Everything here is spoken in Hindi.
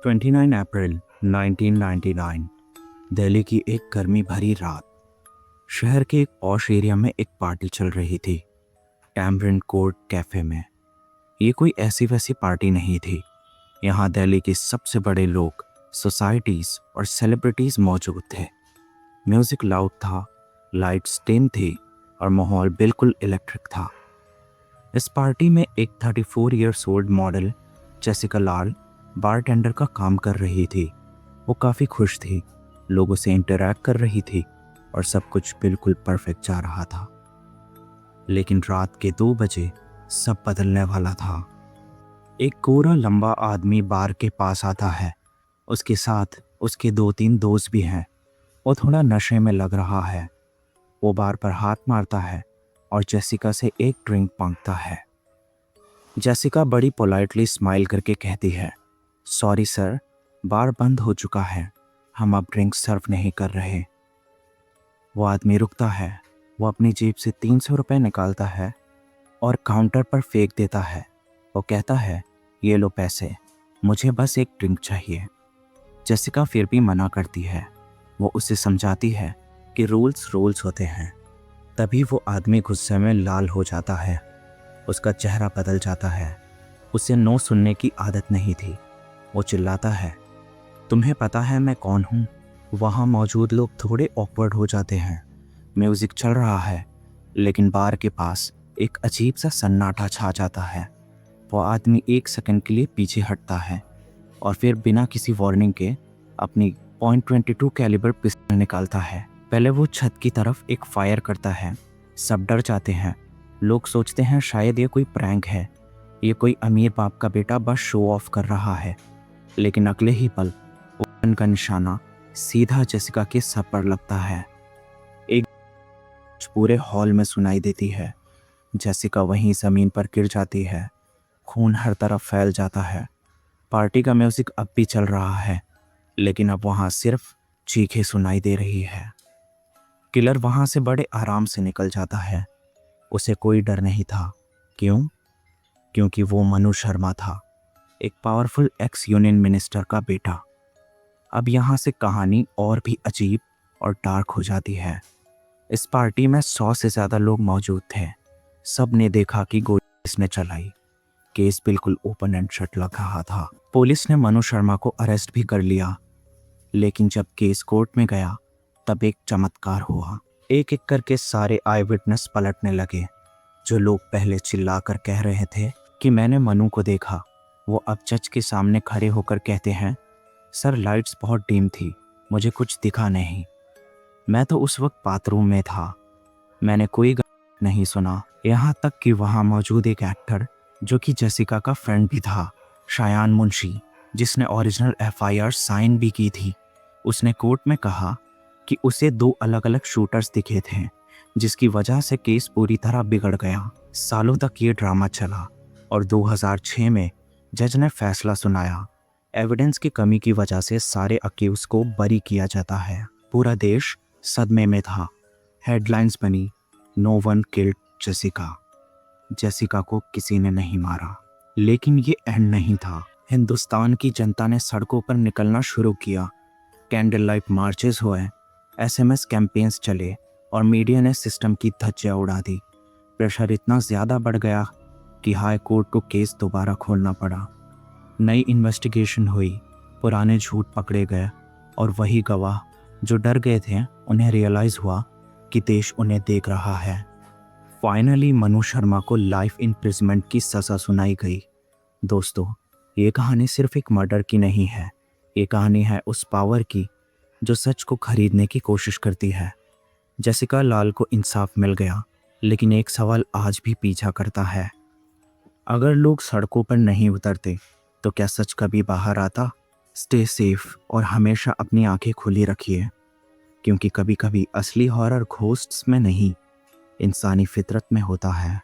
29 अप्रैल 1999 दिल्ली की एक गर्मी भरी रात। शहर के एक पॉश एरिया में एक पार्टी चल रही थी, टैमरिंड कोर्ट कैफे में। ये कोई ऐसी वैसी पार्टी नहीं थी। यहाँ दिल्ली के सबसे बड़े लोग, सोसाइटीज और सेलिब्रिटीज मौजूद थे। म्यूजिक लाउड था, लाइट्स डिम थी और माहौल बिल्कुल इलेक्ट्रिक था। इस पार्टी में एक 34 ईयर्स ओल्ड मॉडल जेसिका लाल बारटेंडर का काम कर रही थी। वो काफ़ी खुश थी, लोगों से इंटरैक्ट कर रही थी और सब कुछ बिल्कुल परफेक्ट जा रहा था। लेकिन रात के 2 बजे सब बदलने वाला था। एक गोरा लंबा आदमी बार के पास आता है। उसके साथ उसके 2-3 दोस्त भी हैं। वो थोड़ा नशे में लग रहा है। वो बार पर हाथ मारता है और जेसिका से एक ड्रिंक मांगता है। जेसिका बड़ी पोलाइटली स्माइल करके कहती है, सॉरी सर, बार बंद हो चुका है, हम अब ड्रिंक सर्व नहीं कर रहे। वो आदमी रुकता है। वो अपनी जेब से 300 रुपये निकालता है और काउंटर पर फेंक देता है। वो कहता है, ये लो पैसे, मुझे बस एक ड्रिंक चाहिए। जेसिका फिर भी मना करती है। वो उसे समझाती है कि रूल्स होते हैं। तभी वो आदमी गुस्से में लाल हो जाता है। उसका चेहरा बदल जाता है। उसे नो सुनने की आदत नहीं थी। वो चिल्लाता है, तुम्हें पता है मैं कौन हूँ? वहाँ मौजूद लोग थोड़े ऑकवर्ड हो जाते हैं। म्यूज़िक चल रहा है, लेकिन बार के पास एक अजीब सा सन्नाटा छा जाता है। वो आदमी 1 सेकंड के लिए पीछे हटता है और फिर बिना किसी वार्निंग के अपनी .22 कैलिबर पिस्टल निकालता है। पहले वो छत की तरफ एक फायर करता है। सब डर जाते हैं। लोग सोचते हैं शायद ये कोई प्रैंक है, ये कोई अमीर बाप का बेटा बस शो ऑफ कर रहा है। लेकिन अगले ही पल वो गन का निशाना सीधा जेसिका के सर पर लगता है। एक पूरे हॉल में सुनाई देती है। जेसिका वहीं जमीन पर गिर जाती है। खून हर तरफ फैल जाता है। पार्टी का म्यूजिक अब भी चल रहा है, लेकिन अब वहां सिर्फ चीखें सुनाई दे रही है। किलर वहां से बड़े आराम से निकल जाता है। उसे कोई डर नहीं था। क्यों? क्योंकि वो मनु शर्मा था, एक पावरफुल एक्स यूनियन मिनिस्टर का बेटा। अब यहाँ से कहानी और भी अजीब और डार्क हो जाती है। इस पार्टी में 100 से ज़्यादा लोग मौजूद थे। सब ने देखा कि गोली किसने चलाई। केस बिल्कुल ओपन एंड शट लग रहा था। पुलिस ने मनु शर्मा को अरेस्ट भी कर लिया। लेकिन जब केस कोर्ट में गया तब एक चमत्कार हुआ। एक एक करके सारे आई विटनेस पलटने लगे। जो लोग पहले चिल्लाकर कह रहे थे कि मैंने मनु को देखा, वो अब जज के सामने खड़े होकर कहते हैं, सर लाइट्स बहुत डिम थी, मुझे कुछ दिखा नहीं। मैं तो उस वक्त बाथरूम में था, मैंने कोई गाना नहीं सुना। यहाँ तक कि वहाँ मौजूद एक एक्टर जो कि जेसिका का फ्रेंड भी था, शायान मुंशी, जिसने ओरिजिनल FIR साइन भी की थी, उसने कोर्ट में कहा कि उसे 2 अलग अलग शूटर्स दिखे थे, जिसकी वजह से केस पूरी तरह बिगड़ गया। सालों तक ये ड्रामा चला और 2006 में जज ने फैसला सुनाया। एविडेंस की कमी की वजह से सारे अक्यूज को बरी किया जाता है। पूरा देश सदमे में था। हेडलाइंस बनी, no one killed Jessica. Jessica को किसी ने नहीं मारा। लेकिन ये एंड नहीं था। हिंदुस्तान की जनता ने सड़कों पर निकलना शुरू किया। कैंडल लाइट मार्चेस हुए, SMS कैंपेन्स चले और मीडिया ने सिस्टम की धज्जियां उड़ा दी। प्रेशर इतना ज़्यादा बढ़ गया कि हाई कोर्ट को केस दोबारा खोलना पड़ा। नई इन्वेस्टिगेशन हुई, पुराने झूठ पकड़े गए और वही गवाह जो डर गए थे उन्हें रियलाइज़ हुआ कि देश उन्हें देख रहा है। फाइनली मनु शर्मा को लाइफ इम्प्रिजमेंट की सज़ा सुनाई गई। दोस्तों, ये कहानी सिर्फ एक मर्डर की नहीं है। ये कहानी है उस पावर की जो सच को खरीदने की कोशिश करती है। जेसिका लाल को इंसाफ मिल गया, लेकिन एक सवाल आज भी पीछा करता है। अगर लोग सड़कों पर नहीं उतरते तो क्या सच कभी बाहर आता? स्टे सेफ और हमेशा अपनी आंखें खुली रखिए, क्योंकि कभी कभी असली हॉरर घोस्ट्स में नहीं, इंसानी फितरत में होता है।